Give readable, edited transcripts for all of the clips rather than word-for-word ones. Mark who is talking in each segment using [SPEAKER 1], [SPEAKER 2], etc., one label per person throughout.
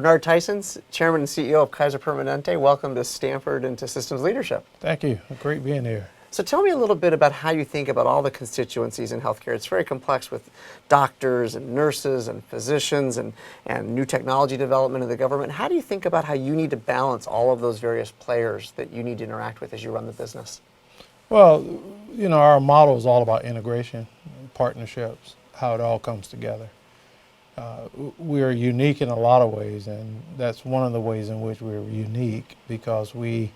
[SPEAKER 1] Bernard Tyson, Chairman and CEO of Kaiser Permanente, welcome to Stanford and to Systems Leadership.
[SPEAKER 2] Thank you. Great being here.
[SPEAKER 1] So tell me a little bit about how you think about all the constituencies in healthcare. It's very complex with doctors and nurses and physicians and new technology development in the government. How do you think about how you need to balance all of those various players that you need to interact with as you run the business?
[SPEAKER 2] Well, our model is all about integration, partnerships, how it all comes together. We're unique in a lot of ways, and that's one of the ways in which we're unique, because we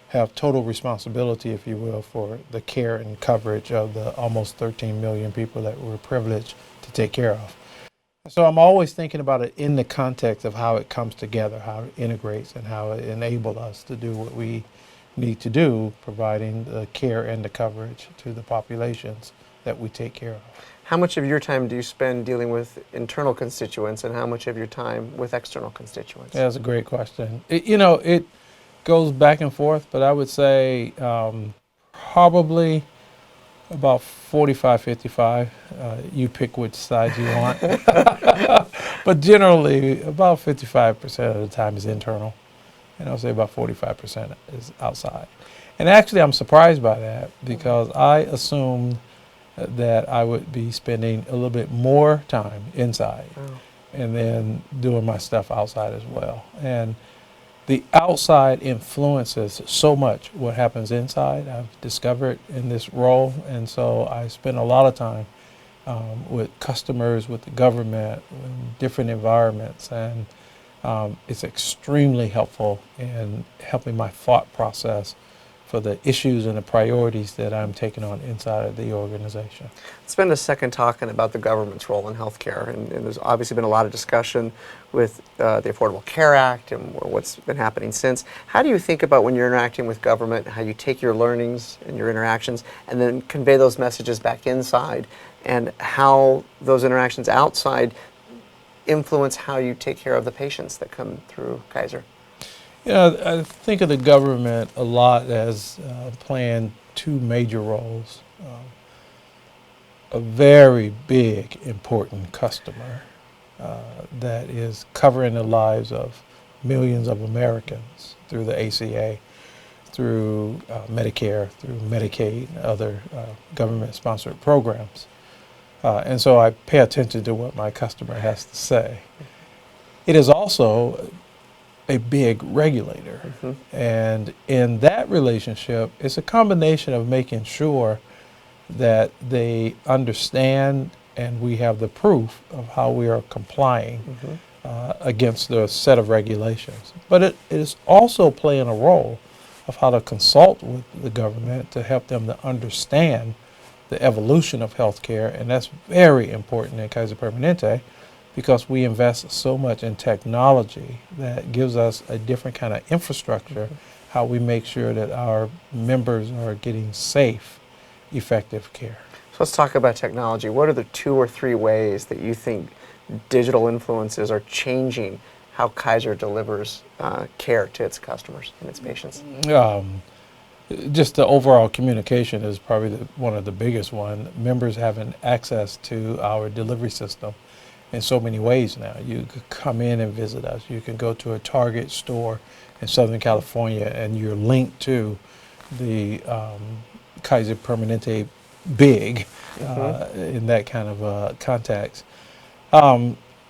[SPEAKER 2] have total responsibility, if you will, for the care and coverage of the almost 13 million people that we're privileged to take care of. So I'm always thinking about it in the context of how it comes together, how it integrates, and how it enables us to do what we need to do, providing the care and the coverage to the populations that we take care of.
[SPEAKER 1] How much of your time do you spend dealing with internal constituents, and how much of your time with external constituents?
[SPEAKER 2] Yeah, that's a great question. It goes back and forth, but I would say probably about 45, 55. You pick which side you want. But generally, about 55% of the time is internal, and I'll say about 45% is outside. And actually, I'm surprised by that, because I assumed that I would be spending a little bit more time inside and then doing my stuff outside as well. And the outside influences so much what happens inside, I've discovered in this role. And so I spend a lot of time with customers, with the government, in different environments. And it's extremely helpful in helping my thought process for the issues and the priorities that I'm taking on inside of the organization.
[SPEAKER 1] Let's spend a second talking about the government's role in healthcare. And there's obviously been a lot of discussion with the Affordable Care Act and what's been happening since. How do you think about, when you're interacting with government, how you take your learnings and your interactions and then convey those messages back inside, and how those interactions outside influence how you take care of the patients that come through Kaiser?
[SPEAKER 2] I think of the government a lot as playing two major roles. A very big, important customer that is covering the lives of millions of Americans through the ACA, through Medicare, through Medicaid, and other government-sponsored programs. And so I pay attention to what my customer has to say. It is also a big regulator. And in that relationship, it's a combination of making sure that they understand and we have the proof of how we are complying against the set of regulations. But it is also playing a role of how to consult with the government to help them to understand the evolution of healthcare, and that's very important in Kaiser Permanente, because we invest so much in technology that gives us a different kind of infrastructure, how we make sure that our members are getting safe, effective care.
[SPEAKER 1] So let's talk about technology. What are the 2 or 3 ways that you think digital influences are changing how Kaiser delivers care to its customers and its patients?
[SPEAKER 2] Just the overall communication is probably one of the biggest one. Members having access to our delivery system in so many ways now. You could come in and visit us. You can go to a Target store in Southern California and you're linked to the Kaiser Permanente big in that kind of context.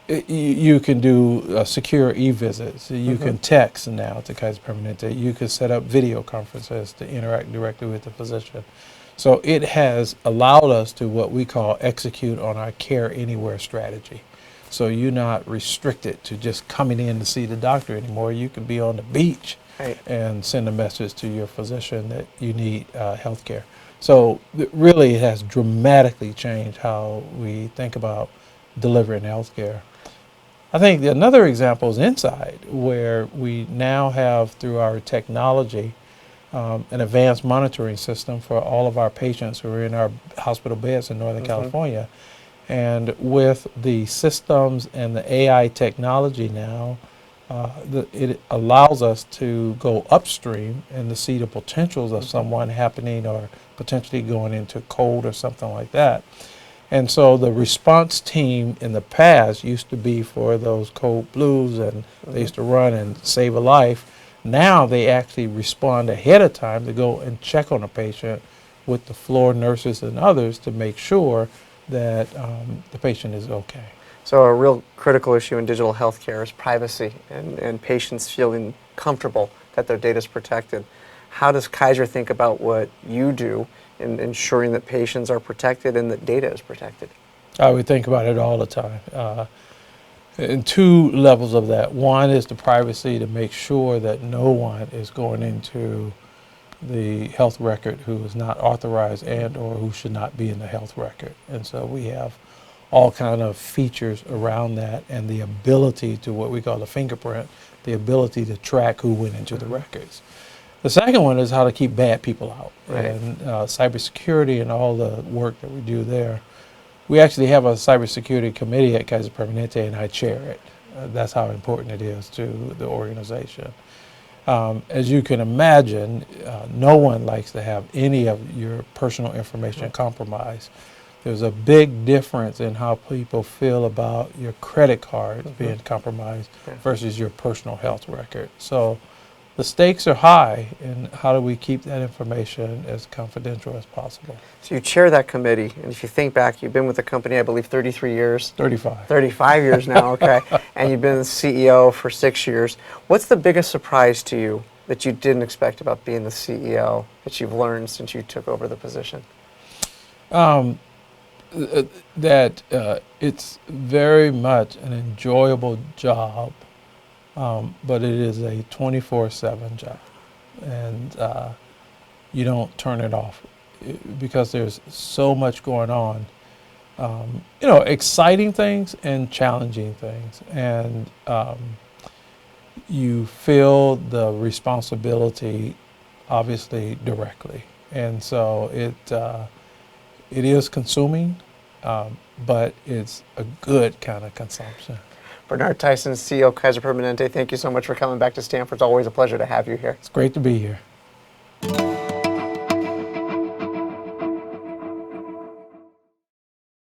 [SPEAKER 2] You can do secure e-visits. You can text now to Kaiser Permanente. You can set up video conferences to interact directly with the physician. So it has allowed us to what we call execute on our care anywhere strategy. So you're not restricted to just coming in to see the doctor anymore. You can be on the beach and send a message to your physician that you need health care. So really it has dramatically changed how we think about delivering health care. I think another example is inside, where we now have, through our technology, an advanced monitoring system for all of our patients who are in our hospital beds in Northern California. And with the systems and the AI technology now, it allows us to go upstream and to see the potentials of someone happening or potentially going into cold or something like that. And so the response team in the past used to be for those cold blues, and they used to run and save a life. Now they actually respond ahead of time to go and check on a patient with the floor nurses and others to make sure that the patient is okay.
[SPEAKER 1] So a real critical issue in digital healthcare is privacy and patients feeling comfortable that their data is protected. How does Kaiser think about what you do in ensuring that patients are protected and that data is protected?
[SPEAKER 2] I would think about it all the time. In two levels of that. One is the privacy, to make sure that no one is going into the health record who is not authorized and or who should not be in the health record. And so we have all kind of features around that, and the ability to what we call the fingerprint, the ability to track who went into the records. The second one is how to keep bad people out.
[SPEAKER 1] Right.
[SPEAKER 2] And cybersecurity and all the work that we do there. We actually have a cybersecurity committee at Kaiser Permanente, and I chair it. That's how important it is to the organization. As you can imagine, no one likes to have any of your personal information compromised. There's a big difference in how people feel about your credit cards being compromised versus your personal health record. So the stakes are high, and how do we keep that information as confidential as possible?
[SPEAKER 1] So you chair that committee, and if you think back, you've been with the company, I believe, 33 years.
[SPEAKER 2] 35.
[SPEAKER 1] 35 years now, okay. And you've been the CEO for 6 years. What's the biggest surprise to you that you didn't expect about being the CEO that you've learned since you took over the position?
[SPEAKER 2] It's very much an enjoyable job, but it is a 24/7 job, and you don't turn it off because there's so much going on. Exciting things and challenging things, and you feel the responsibility, obviously, directly, and so it is consuming, but it's a good kind of consumption.
[SPEAKER 1] Bernard Tyson, CEO of Kaiser Permanente, thank you so much for coming back to Stanford. It's always a pleasure to have you here.
[SPEAKER 2] It's great to be here.